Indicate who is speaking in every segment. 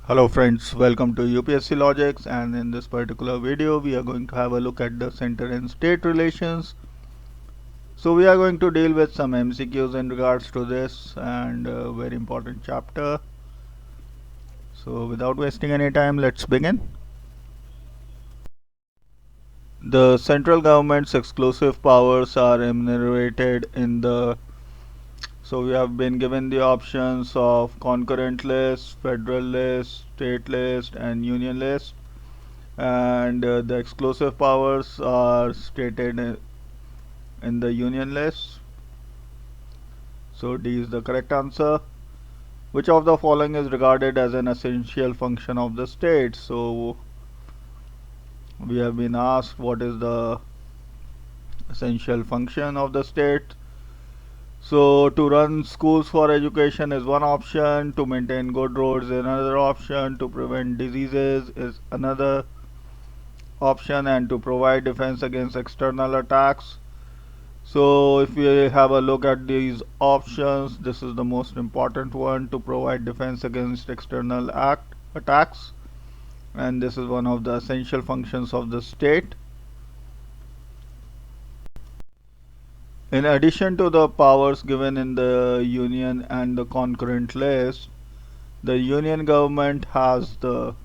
Speaker 1: Hello friends, welcome to UPSC Logics, and in this particular video we are going to have a look at the center and state relations. So we are going to deal with some MCQs in regards to this and a very important chapter. So without wasting any time, let's begin. The central government's exclusive powers are enumerated in the So we have been given the options of concurrent list, federal list, state list and union list, and the exclusive powers are stated in the union list. So D is the correct answer. Which of the following is regarded as an essential function of the state? So we have been asked what is the essential function of the state. So to run schools for education is one option, to maintain good roads is another option, to prevent diseases is another option, and to provide defense against external attacks. So if we have a look at these options, this is the most important one, to provide defense against external attacks, and this is one of the essential functions of the state. In addition to the powers given in the Union and the Concurrent List, the Union government has the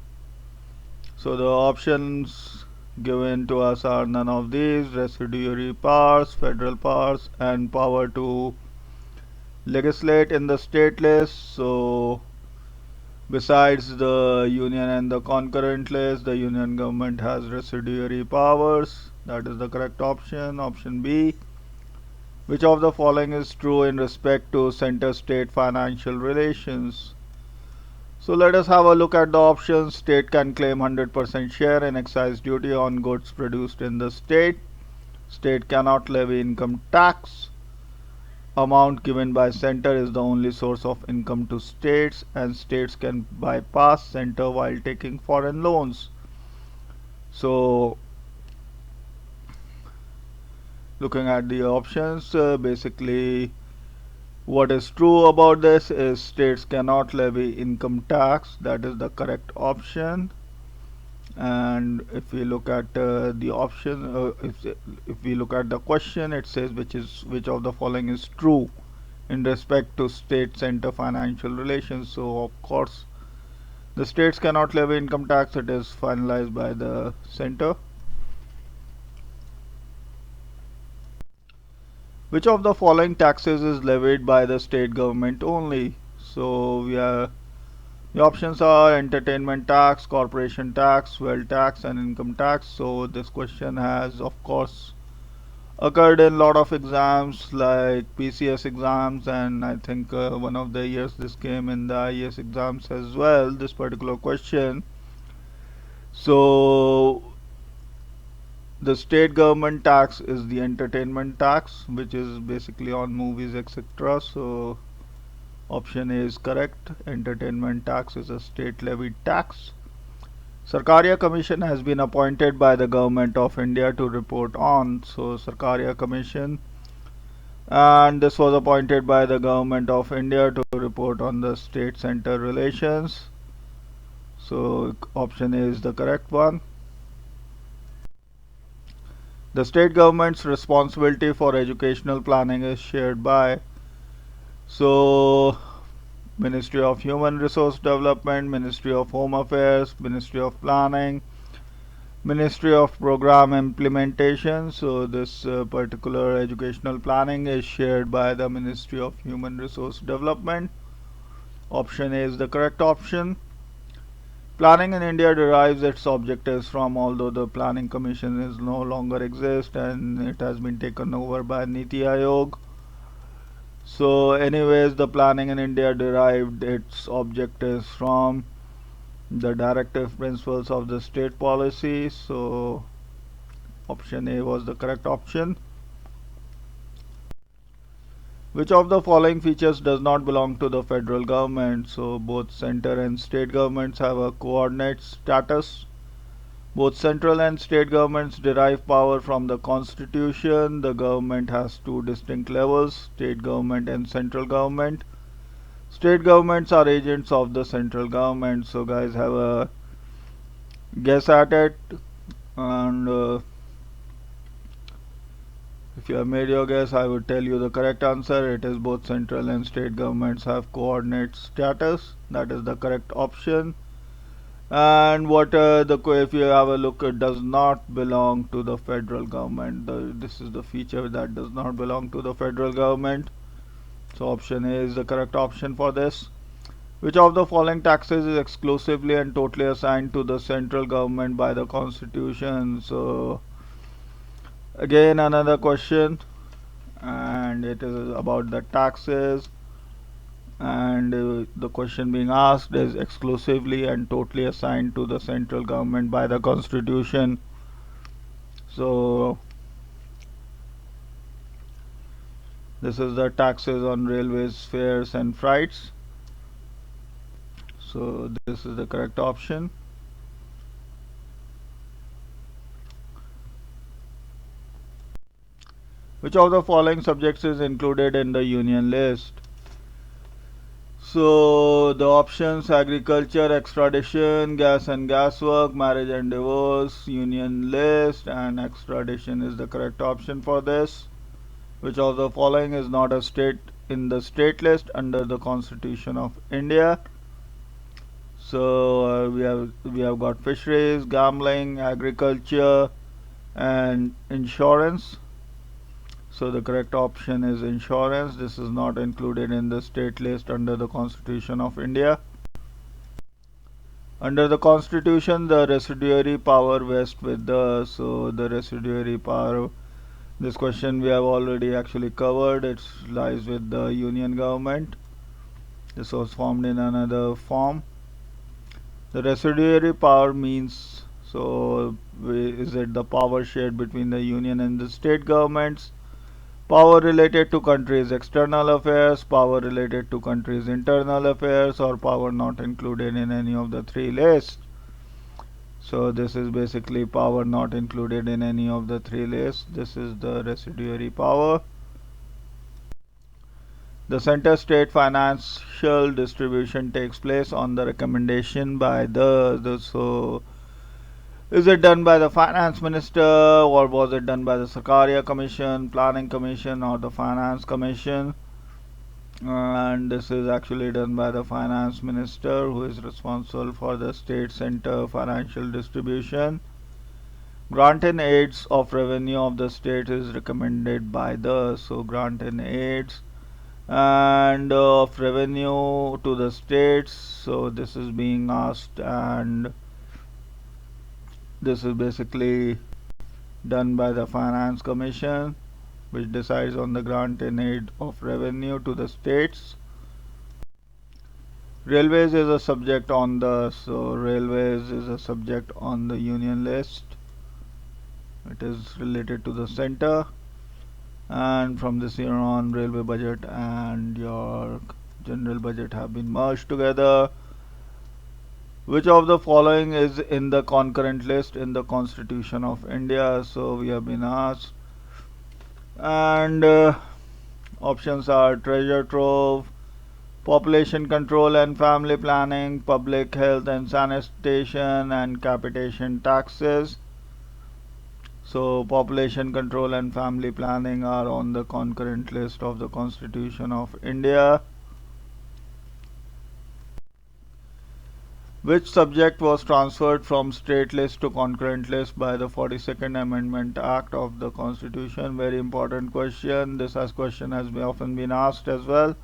Speaker 1: options given to us are none of these: residuary powers, federal powers, and power to legislate in the state list. So besides the Union and the Concurrent List, the Union government has residuary powers. That is the correct option, option B. Which of the following is true in respect to center-state financial relations? So let us have a look at the options. State can claim 100% share in excise duty on goods produced in the state. State cannot levy income tax. Amount given by center is the only source of income to states, and states can bypass center while taking foreign loans. So looking at the options, basically what is true about this is states cannot levy income tax. That is the correct option. And if we look at the option, if we look at the question, it says which of the following is true in respect to state center financial relations. So of course the states cannot levy income tax. It is finalized by the center. Which of the following taxes is levied by the state government only? So the options are entertainment tax, corporation tax, wealth tax and income tax. So this question has of course occurred in a lot of exams like PCS exams, and I think one of the years this came in the IAS exams as well, this particular question. So the state government tax is the entertainment tax, which is basically on movies, etc. So option A is correct. Entertainment tax is a state levied tax. Sarkaria Commission has been appointed by the Government of India to report on. So Sarkaria Commission, and this was appointed by the Government of India to report on the state center relations. So option A is the correct one. The state government's responsibility for educational planning is shared by Ministry of Human Resource Development, Ministry of Home Affairs, Ministry of Planning, Ministry of Program Implementation. So this particular educational planning is shared by the Ministry of Human Resource Development. Option A is the correct option. Planning in India derives its objectives from, although the Planning Commission is no longer exist and it has been taken over by Niti Aayog. So anyways, the planning in India derived its objectives from the Directive Principles of the state policy. So option A was the correct option. Which of the following features does not belong to the federal government? So both center and state governments have a coordinate status. Both central and state governments derive power from the constitution. The government has two distinct levels, state government and central government. State governments are agents of the central government. So guys, have a guess at it, and if you have made your guess, I would tell you the correct answer. It is both central and state governments have coordinate status. That is the correct option. And what if you have a look, it does not belong to the federal government. This is the feature that does not belong to the federal government. So option A is the correct option for this. Which of the following taxes is exclusively and totally assigned to the central government by the constitution? So again another question, and it is about the taxes, and the question being asked is exclusively and totally assigned to the central government by the constitution. So this is the taxes on railways, fares and freights. So this is the correct option. Which of the following subjects is included in the Union list? So the options: agriculture, extradition, gas and gas work, marriage and divorce, Union list, and extradition is the correct option for this. Which of the following is not a state in the state list under the Constitution of India? So we have got fisheries, gambling, agriculture, and insurance. So the correct option is insurance. This is not included in the state list under the Constitution of India. Under the Constitution, the residuary power vests with the residuary power. This question we have already actually covered. It lies with the Union government. This was formed in another form. The residuary power means, is it the power shared between the Union and the state governments? Power related to countries' external affairs, power related to countries' internal affairs, or power not included in any of the three lists. So this is basically power not included in any of the three lists. This is the residuary power. The center state financial distribution takes place on the recommendation by is it done by the finance minister, or was it done by the Sarkaria Commission, Planning Commission, or the Finance Commission? And this is actually done by the finance minister, who is responsible for the state center financial distribution. Grant and aids of revenue of the state is recommended by grant and aids and of revenue to the states. So this is being asked, and this is basically done by the Finance Commission, which decides on the grant and aid of revenue to the states. Railways is a subject on the Union list. It is related to the center, and from this year on, railway budget and your general budget have been merged together. Which of the following is in the concurrent list in the Constitution of India? So we have been asked, and options are treasure trove, population control and family planning, public health and sanitation, and capitation taxes. So population control and family planning are on the concurrent list of the Constitution of India. Which subject was transferred from state list to concurrent list by the 42nd Amendment Act of the Constitution? Very important question. This question has often been asked as well.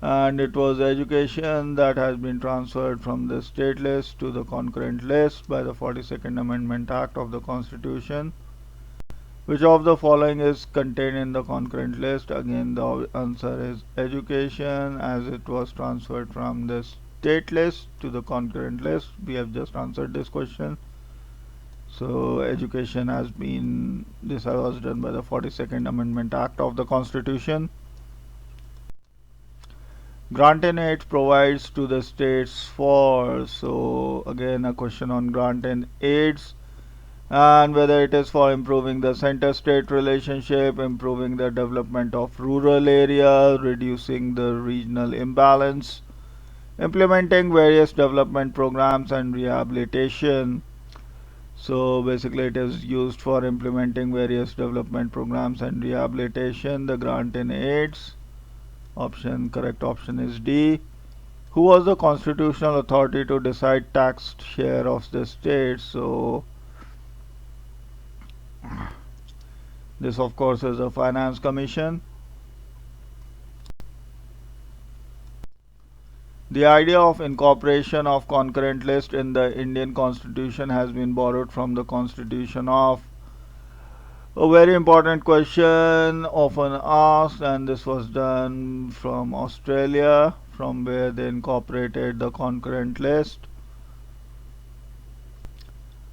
Speaker 1: And it was education that has been transferred from the state list to the concurrent list by the 42nd Amendment Act of the Constitution. Which of the following is contained in the concurrent list? Again, the answer is education, as it was transferred from the state list to the concurrent list. We have just answered this question. So education this was done by the 42nd Amendment Act of the Constitution. Grant and aid provides to the states for, so again a question on grant and aids. and whether it is for improving the center-state relationship, improving the development of rural areas, reducing the regional imbalance, implementing various development programs and rehabilitation. So basically it is used for implementing various development programs and rehabilitation. The grant in aids. Correct option is D. Who was the constitutional authority to decide tax share of the state? So this of course is the Finance Commission. The idea of incorporation of concurrent list in the Indian Constitution has been borrowed from the Constitution of. A very important question often asked, and this was done from Australia, from where they incorporated the concurrent list.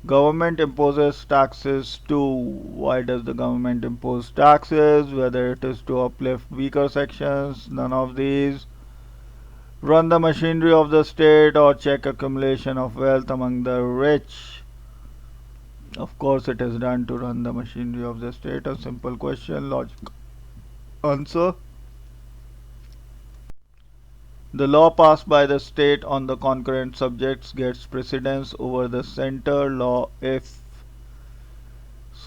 Speaker 1: Government imposes taxes too. Why does the government impose taxes? Whether it is to uplift weaker sections, none of these. Run the machinery of the state or check accumulation of wealth among the rich. Of course, it is done to run the machinery of the state. A simple question, logical answer. The law passed by the state on the concurrent subjects gets precedence over the center law if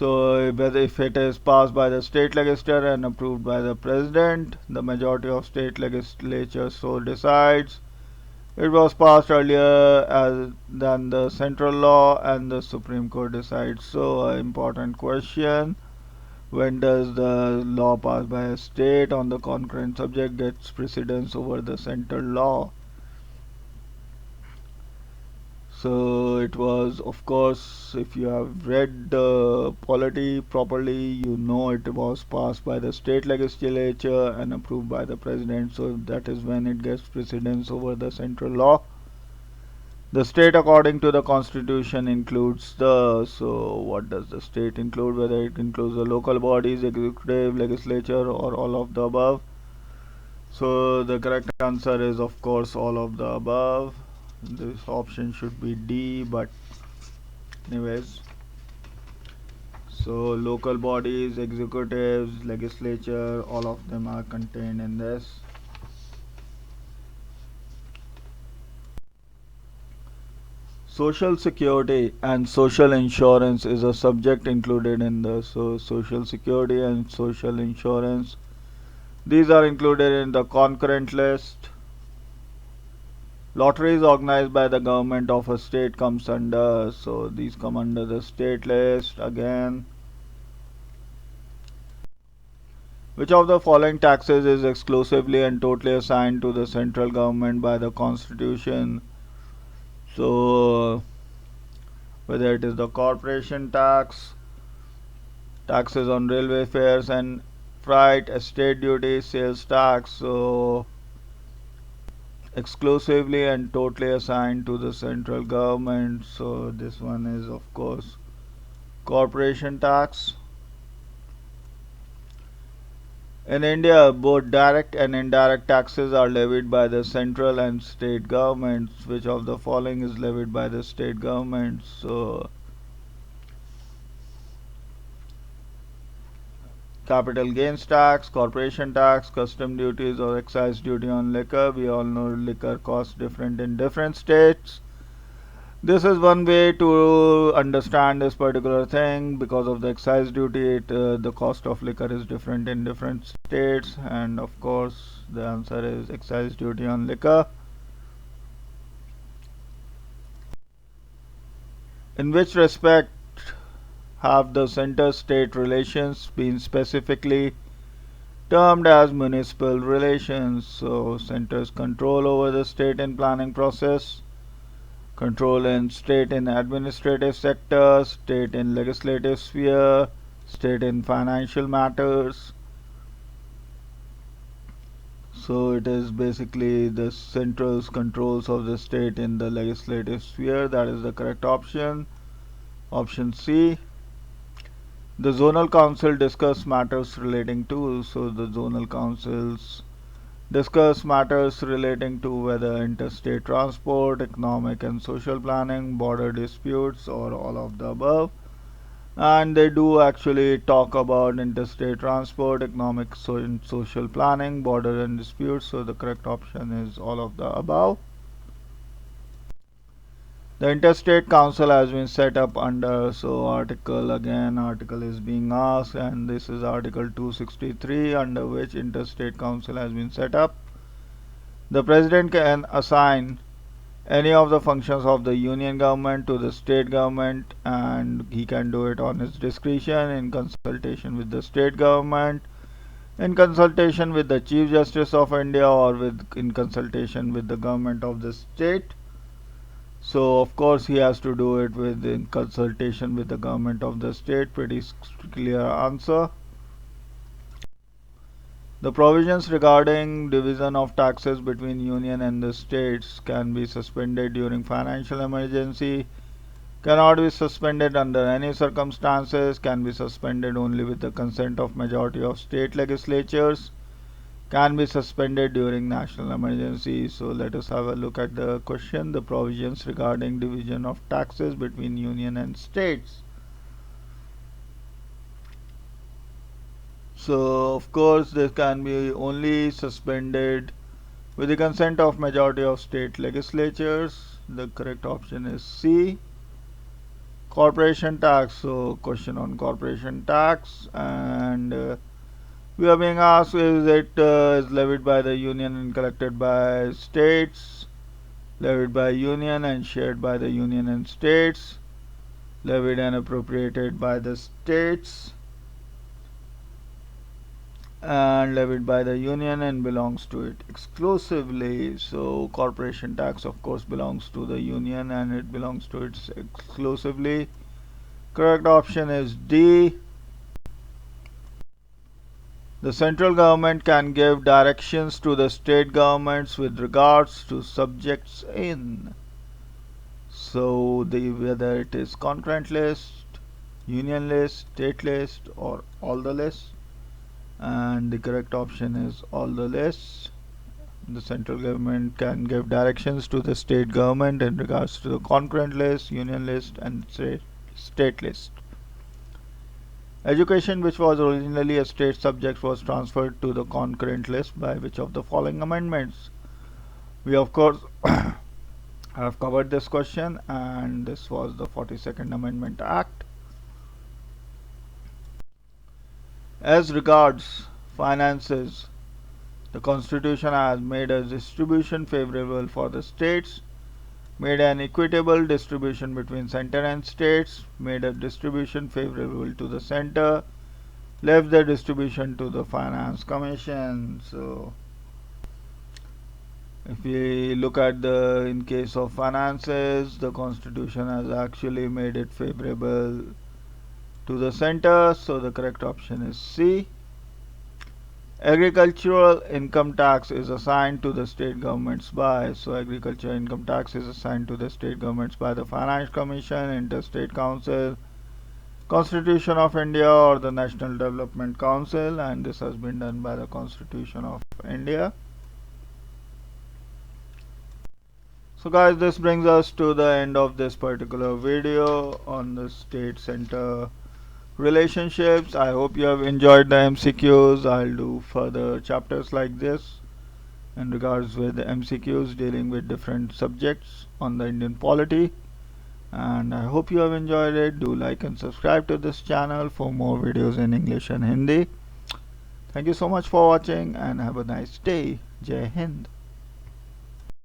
Speaker 1: it is passed by the state legislature and approved by the president, the majority of state legislatures so decides. It was passed earlier than the central law and the Supreme Court decides. So, an important question. When does the law passed by a state on the concurrent subject gets precedence over the central law? So it was, of course, if you have read the polity properly, you know it was passed by the state legislature and approved by the president. So that is when it gets precedence over the central law. The state, according to the constitution, includes so what does the state include? Whether it includes the local bodies, executive, legislature, or all of the above. So the correct answer is of course all of the above. This option should be D, but anyways. So local bodies, executives, legislature, all of them are contained in this. Social security and social insurance is a subject included in the social security and social insurance. These are included in the concurrent list. Lotteries organized by the government of a state comes under, so these come under the state list again. Which of the following taxes is exclusively and totally assigned to the central government by the constitution? So whether it is the corporation tax, taxes on railway fares and freight, estate duty, sales tax, so exclusively and totally assigned to the central government. So this one is of course corporation tax. In India, both direct and indirect taxes are levied by the central and state governments. Which of the following is levied by the state government? So, capital gains tax, corporation tax, custom duties or excise duty on liquor. We all know liquor costs different in different states. This is one way to understand this particular thing. Because of the excise duty, the cost of liquor is different in different states, and of course the answer is excise duty on liquor. In which respect have the center-state relations been specifically termed as municipal relations? So center's control over the state in planning process, control in state in administrative sector, state in legislative sphere, state in financial matters. So it is basically the central's controls of the state in the legislative sphere. That is the correct option. Option C. The zonal council discuss matters relating to, so the zonal councils discuss matters relating to whether interstate transport, economic and social planning, border disputes, or all of the above. and they do actually talk about interstate transport, economic and social planning, border and disputes. So the correct option is all of the above. The interstate council has been set up under, so article is being asked, and this is article 263, under which interstate council has been set up. The president can assign any of the functions of the union government to the state government, and he can do it on his discretion in consultation with the state government, in consultation with the Chief Justice of India, or in consultation with the government of the state. So of course he has to do it in consultation with the government of the state. Pretty clear answer. The provisions regarding division of taxes between union and the states can be suspended during financial emergency, cannot be suspended under any circumstances, can be suspended only with the consent of majority of state legislatures, can be suspended during national emergency. So let us have a look at the question. The provisions regarding division of taxes between union and states. So of course this can be only suspended with the consent of majority of state legislatures. The correct option is C. Corporation tax. So question on corporation tax, and we are being asked, is it is levied by the union and collected by states, levied by union and shared by the union and states, levied and appropriated by the states, and levied by the union and belongs to it exclusively. So corporation tax of course belongs to the union and it belongs to it exclusively. Correct option is D. The central government can give directions to the state governments with regards to subjects in. So whether it is concurrent list, union list, state list, or all the lists, and the correct option is all the lists. The central government can give directions to the state government in regards to the concurrent list, union list, and state list. Education, which was originally a state subject, was transferred to the concurrent list by which of the following amendments? We of course have covered this question, and this was the 42nd Amendment Act. As regards finances, the Constitution has made a distribution favorable for the states, made an equitable distribution between center and states, made a distribution favorable to the center, left the distribution to the Finance Commission. So if we look at in case of finances, the Constitution has actually made it favorable to the center, so the correct option is C. Agricultural income tax is assigned to the state governments by, so agricultural income tax is assigned to the state governments by the Finance Commission, Interstate Council, Constitution of India, or the National Development Council, and this has been done by the Constitution of India. So guys, this brings us to the end of this particular video on the state center relationships. I hope you have enjoyed the MCQs. I'll do further chapters like this in regards with the MCQs dealing with different subjects on the Indian polity, and I hope you have enjoyed it. Do like and subscribe to this channel for more videos in English and Hindi. Thank you so much for watching and have a nice day. Jai Hind.